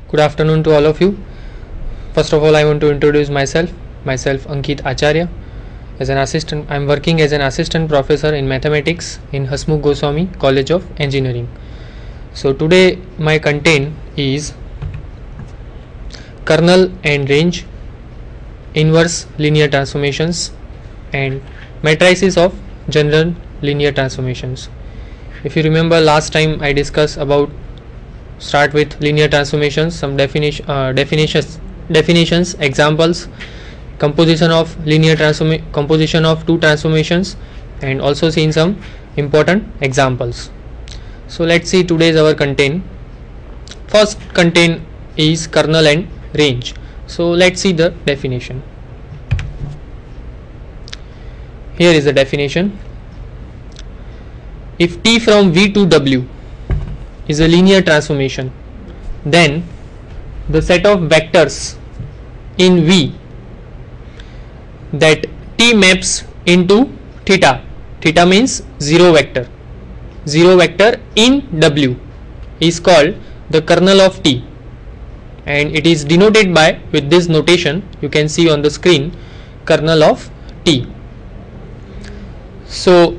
Good afternoon to all of you. First of all, I want to introduce myself. Myself Ankit Acharya. As an assistant, I am working as an assistant professor in mathematics in Hasmukh Goswami College of Engineering. So today my content is kernel and range, inverse linear transformations, and matrices of general linear transformations. If you remember, last time I discussed about start with linear transformations, some definitions, examples, composition of composition of two transformations, and also seen some important examples. So let's see today's our content. First content is kernel and range. So let's see the definition. Here is the definition. If T from V to W is a linear transformation, then the set of vectors in V that T maps into theta, theta means zero vector in W is called the kernel of T, and it is denoted by with this notation you can see on the screen, kernel of T. So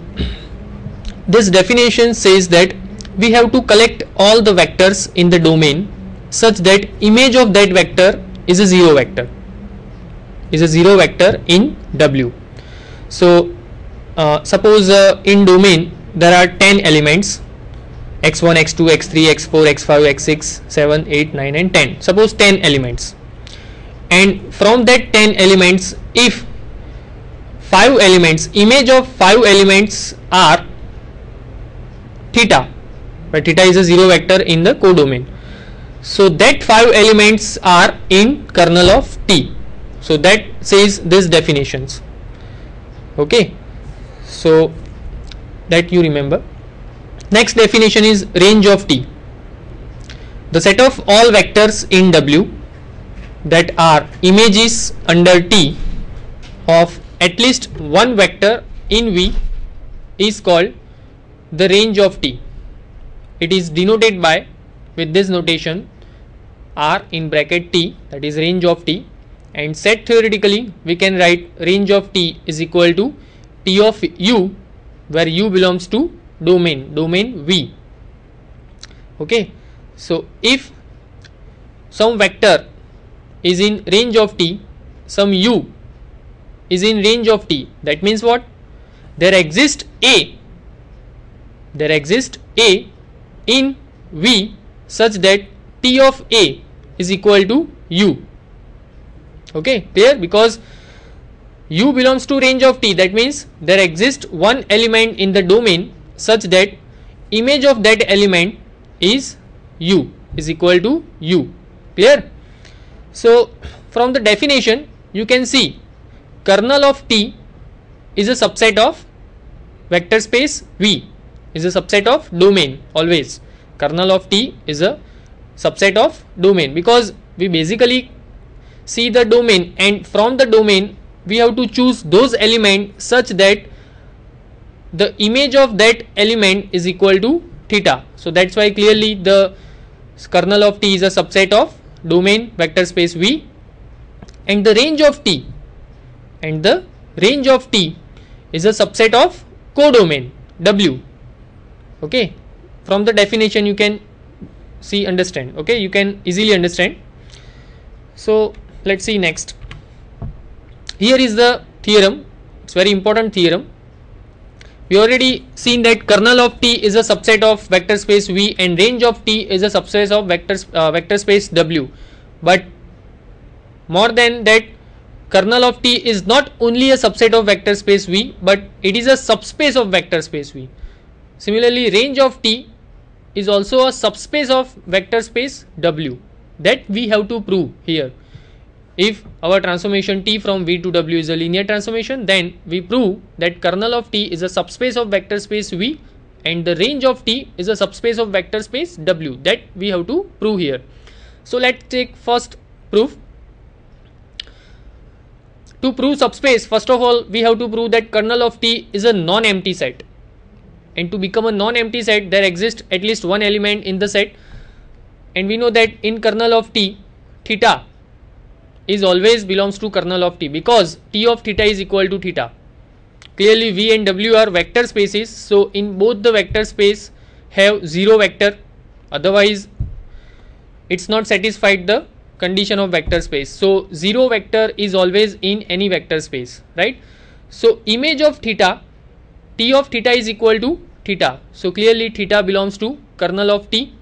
this definition says that we have to collect all the vectors in the domain such that image of that vector is a zero vector, in W. So suppose in domain there are 10 elements, x1, x2, x3, x4, x5, x6, 7, 8, 9 and 10. Suppose 10 elements, and from that 10 elements, if 5 elements, image of 5 elements are theta, but theta is a zero vector in the codomain, so that 5 elements are in kernel of T. So that says these definitions. Okay, so that you remember. Next definition is range of T. The set of all vectors in W that are images under T of at least one vector in V is called the range of T. It is denoted by with this notation R in bracket T, that is range of T, and set theoretically we can write range of T is equal to T of U, where U belongs to domain V. Okay, so if some vector is in range of T, some U is in range of T, that means what? There exists A in V such that T of A is equal to U. Okay, clear? Because U belongs to range of T, that means there exists one element in the domain such that image of that element is U, is equal to U. Clear? So from the definition you can see kernel of T is a subset of vector space V, is a subset of domain. Always kernel of T is a subset of domain, because we basically see the domain, and from the domain we have to choose those elements such that the image of that element is equal to theta. So that's why clearly the kernel of T is a subset of domain vector space V, and the range of T is a subset of codomain W. Okay, from the definition you can see, understand. Okay, you can easily understand. So let's see next. Here is the theorem. It's very important theorem. We already seen that kernel of T is a subset of vector space V and range of T is a subset of vector space W. But more than that, kernel of T is not only a subset of vector space V, but it is a subspace of vector space V. Similarly, range of T is also a subspace of vector space W. That we have to prove here. If our transformation T from V to W is a linear transformation, then we prove that kernel of T is a subspace of vector space V and the range of T is a subspace of vector space W. That we have to prove here. So let's take first proof. To prove subspace, first of all we have to prove that kernel of T is a non-empty set. And to become a non-empty set, there exists at least one element in the set and we know that in kernel of t, theta is always belongs to kernel of t, because t of theta is equal to theta. Clearly V and W are vector spaces, so in both the vector space have 0 vector, otherwise it's not satisfied the condition of vector space. So 0 vector is always in any vector space, right? So image of theta, t of theta is equal to theta, so clearly theta belongs to kernel of t.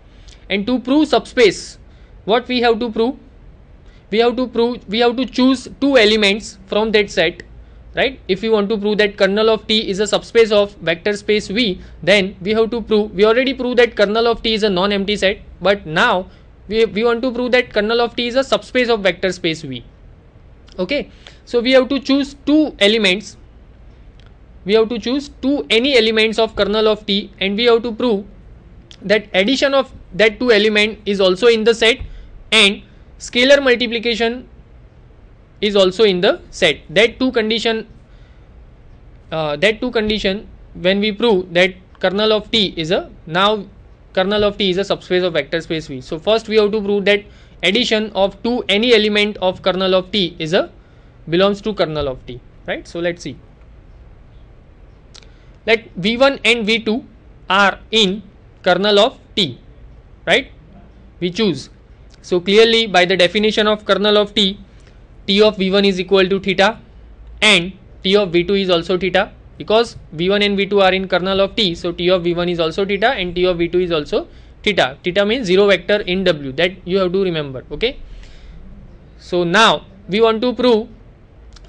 And to prove subspace, what we have to prove? We have to choose two elements from that set, right? If we want to prove that kernel of t is a subspace of vector space V, then we have to prove, we already proved that kernel of t is a non-empty set, but now we want to prove that kernel of t is a subspace of vector space V. Okay, so we have to choose two elements, we have to choose any elements of kernel of t, and we have to prove that addition of that two element is also in the set and scalar multiplication is also in the set. That two condition when we prove that kernel of t is a subspace of vector space V. So first we have to prove that addition of any element of kernel of t belongs to kernel of t, right? So let's see. Let V1 and V2 are in kernel of t, right? We choose. So clearly by the definition of kernel of t, t of V1 is equal to theta and t of V2 is also theta, because V1 and V2 are in kernel of t, so t of V1 is also theta and t of V2 is also theta. Theta means 0 vector in W, that you have to remember, okay? So now we want to prove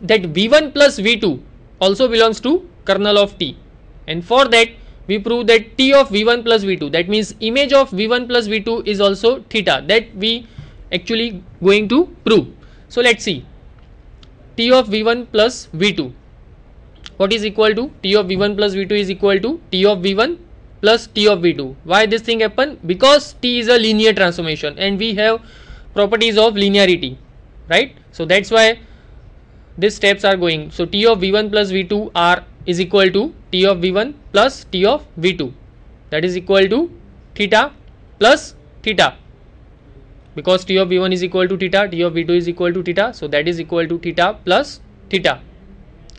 that V1 plus V2 also belongs to kernel of t, and for that we prove that t of V1 plus V2, that means image of V1 plus V2 is also theta, that we actually going to prove. So let's see, t of V1 plus V2, what is equal to? T of V1 plus V2 is equal to t of V1 plus t of V2. Why this thing happen? Because t is a linear transformation and we have properties of linearity, right? So that's why these steps are going. So t of V1 plus V2 is equal to t of V1 plus t of V2, that is equal to theta plus theta, because t of V1 is equal to theta, t of V2 is equal to theta, so that is equal to theta plus theta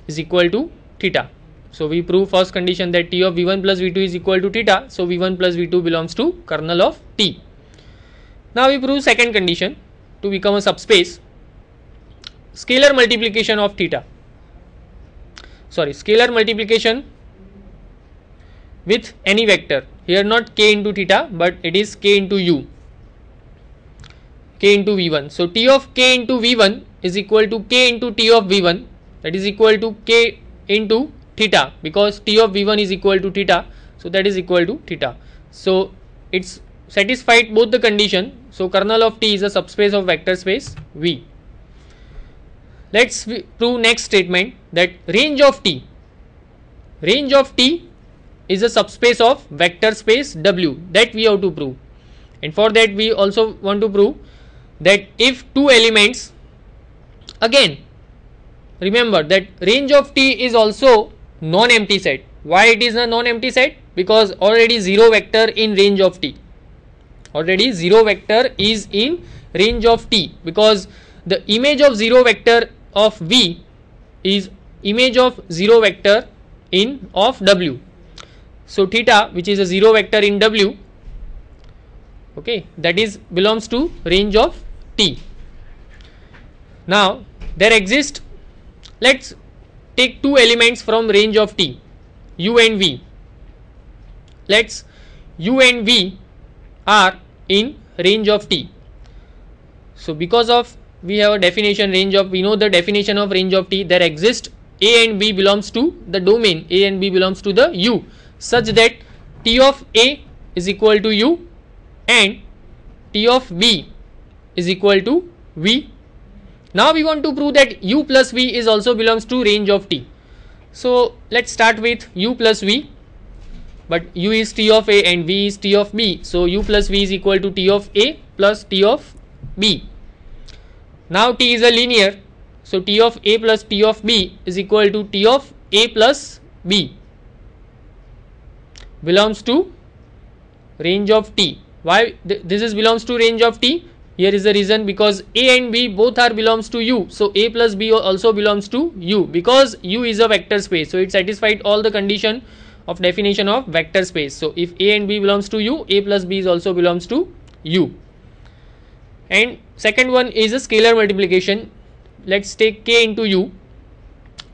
is equal to theta. So we prove first condition that t of V1 plus V2 is equal to theta, so V1 plus V2 belongs to kernel of t. Now we prove second condition to become a subspace, scalar multiplication of theta, scalar multiplication with any vector, here not k into theta but it is k into u, k into V1. So t of k into V1 is equal to k into t of V1, that is equal to k into theta, because t of V1 is equal to theta, so that is equal to theta. So it's satisfied both the condition, so kernel of t is a subspace of vector space V. Let's prove next statement that range of t is a subspace of vector space W, that we have to prove. And for that we also want to prove that if two elements, again remember that range of t is also non-empty set. Why it is a non-empty set? Because already 0 vector in range of t, already 0 vector is in range of t, because the image of 0 vector of V is image of 0 vector in of W. So theta, which is a 0 vector in W, okay, that is belongs to range of t. Now there exist, let's take two elements from range of t, u and v. Let's u and v are in range of t. So because of we have a definition range of, we know the definition of range of t, there exist a and b belongs to the domain, a and b belongs to the u, such that t of a is equal to u and t of b is equal to v. Now we want to prove that u plus v is also belongs to range of t. So let's start with u plus v, but u is t of a and v is t of b, so u plus v is equal to t of a plus t of b. Now t is a linear, so t of a plus t of b is equal to t of a plus b belongs to range of t. Why this is belongs to range of T? Here is the reason, because A and B both are belongs to U. So A plus B also belongs to U, because U is a vector space. So it satisfied all the condition of definition of vector space. So if A and B belongs to U, A plus B is also belongs to U. And second one is a scalar multiplication. Let's take K into U,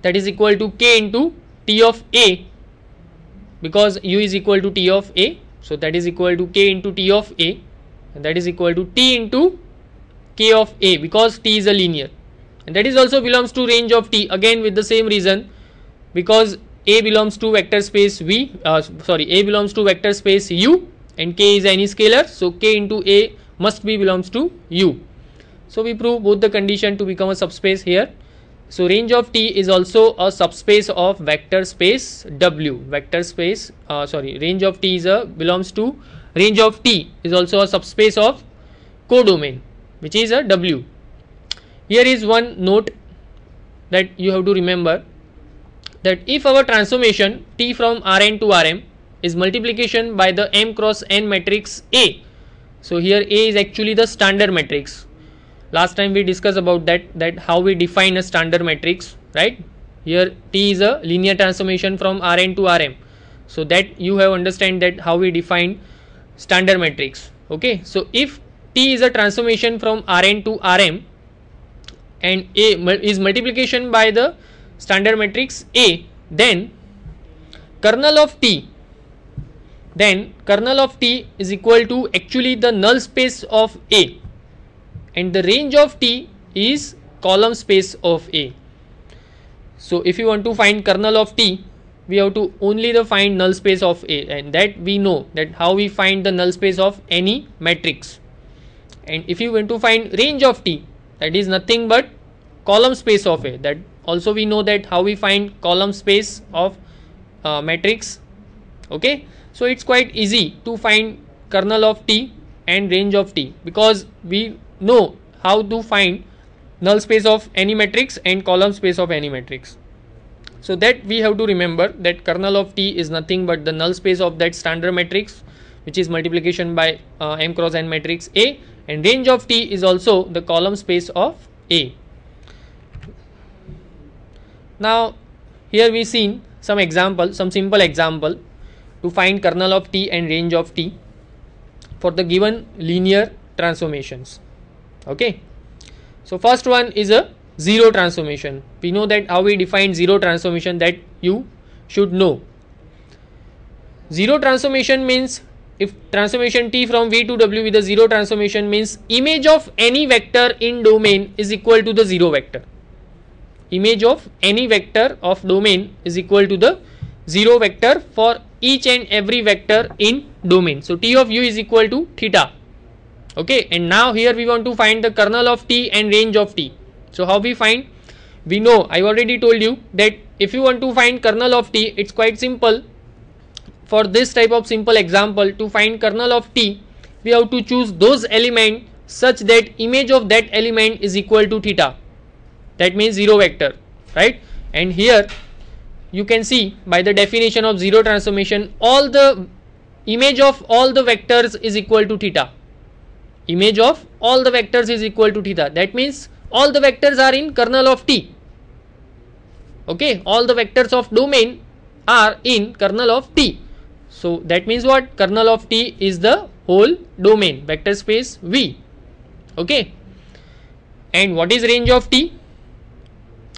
that is equal to K into T of A, because U is equal to T of A. So that is equal to K into T of A, and that is equal to T into K of A, because T is a linear, and that is also belongs to range of T, again with the same reason, because A belongs to vector space A belongs to vector space U, and K is any scalar, so K into A must be belongs to U. So we prove both the condition to become a subspace here. So range of T is also a subspace of vector space W. Range of T is belongs to range of T is also a subspace of codomain, which is a W. Here is one note that you have to remember, that if our transformation T from Rn to Rm is multiplication by the m cross n matrix A. So here A is actually the standard matrix. Last time we discussed about that how we define a standard matrix, right? Here T is a linear transformation from Rn to Rm. So that you have understand that how we define standard matrix. Okay, so if T is a transformation from Rn to Rm and A is multiplication by the standard matrix A, then kernel of T is equal to actually the null space of A, and the range of T is column space of A. So if you want to find kernel of T, we have to only find null space of A, and that we know that how we find the null space of any matrix. And if you want to find range of T, that is nothing but column space of A, that also we know that how we find column space of matrix. Okay, so it's quite easy to find kernel of T and range of T, because we know how to find null space of any matrix and column space of any matrix. So that we have to remember that kernel of T is nothing but the null space of that standard matrix, which is multiplication by m cross n matrix A, and range of T is also the column space of A. Now here we seen some simple example to find kernel of T and range of T for the given linear transformations. Okay, so first one is a zero transformation. We know that how we define zero transformation, that you should know. Zero transformation means, if transformation T from V to W with a zero transformation, means image of any vector in domain is equal to the zero vector. Image of any vector of domain is equal to the zero vector for each and every vector in domain. So T of U is equal to theta. Okay, and now here we want to find the kernel of T and range of T. So how we find? We know, I already told you that if you want to find kernel of T, it's quite simple. For this type of simple example, to find kernel of T, we have to choose those elements such that image of that element is equal to theta. That means zero vector, right? And here you can see by the definition of zero transformation, all the image of all the vectors is equal to theta. Image of all the vectors is equal to theta. That means all the vectors are in kernel of T. Okay, all the vectors of domain are in kernel of T. So that means what? Kernel of T is the whole domain, vector space V. Okay, and what is range of T?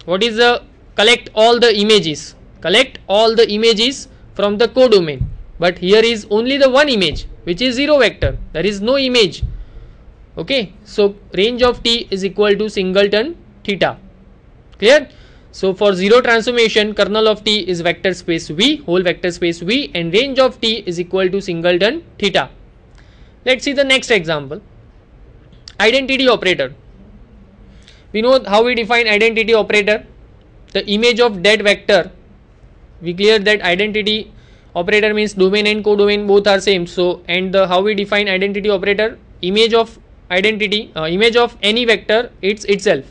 What is the collect all the images? Collect all the images from the codomain. But here is only the one image, which is zero vector. There is no image. Okay, so range of T is equal to singleton theta. Clear? So for zero transformation, kernel of T is vector space V, whole vector space V, and range of T is equal to singleton theta. Let's see the next example. Identity operator. We know how we define identity operator. The image of that vector. We clear that identity operator means domain and codomain both are same. So and how we define identity operator? Image of identity, image of any vector, it's itself,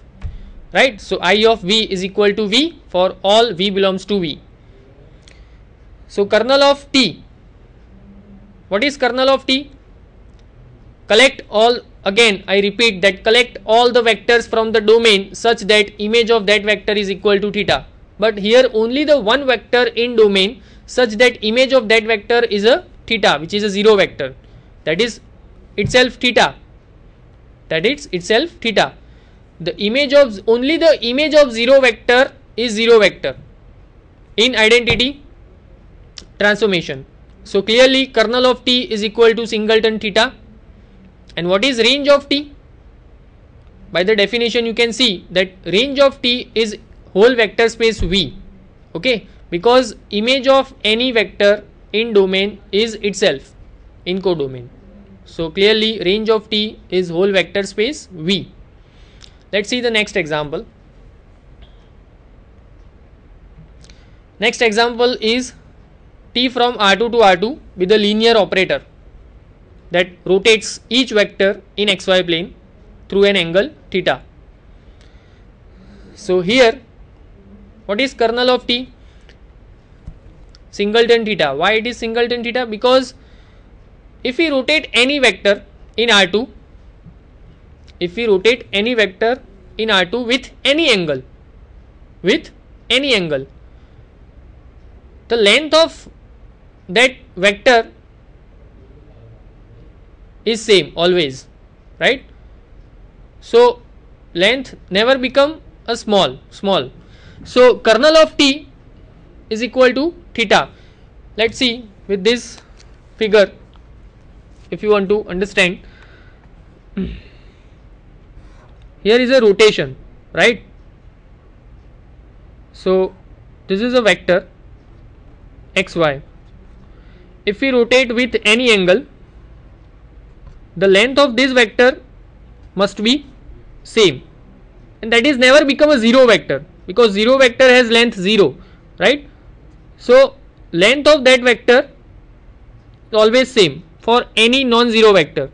right? So I of V is equal to V for all V belongs to V. So kernel of T. What is kernel of T? collect all, again I repeat that collect all the vectors from the domain such that image of that vector is equal to theta. But here only the one vector in domain such that image of that vector is a theta, which is a 0 vector, that is itself theta, that is itself theta. The image of, only the image of 0 vector is 0 vector in identity transformation. So clearly kernel of T is equal to singleton theta. And what is range of T? By the definition you can see that range of T is whole vector space V, okay, because image of any vector in domain is itself in codomain. So clearly range of T is whole vector space V. Let's see the next example. Next example is T from R2 to R2 with a linear operator that rotates each vector in xy plane through an angle theta. So here what is kernel of T? Singleton theta. Why it is singleton theta? Because if we rotate any vector in R2, if we rotate any vector in R2 with any angle, the length of that vector is same always, right? So length never become a small. So kernel of T is equal to theta. Let's see with this figure if you want to understand. Here is a rotation, right? So this is a vector xy. If we rotate with any angle, the length of this vector must be same, and that is never become a 0 vector because 0 vector has length 0, right? So length of that vector is always same for any non-zero vector.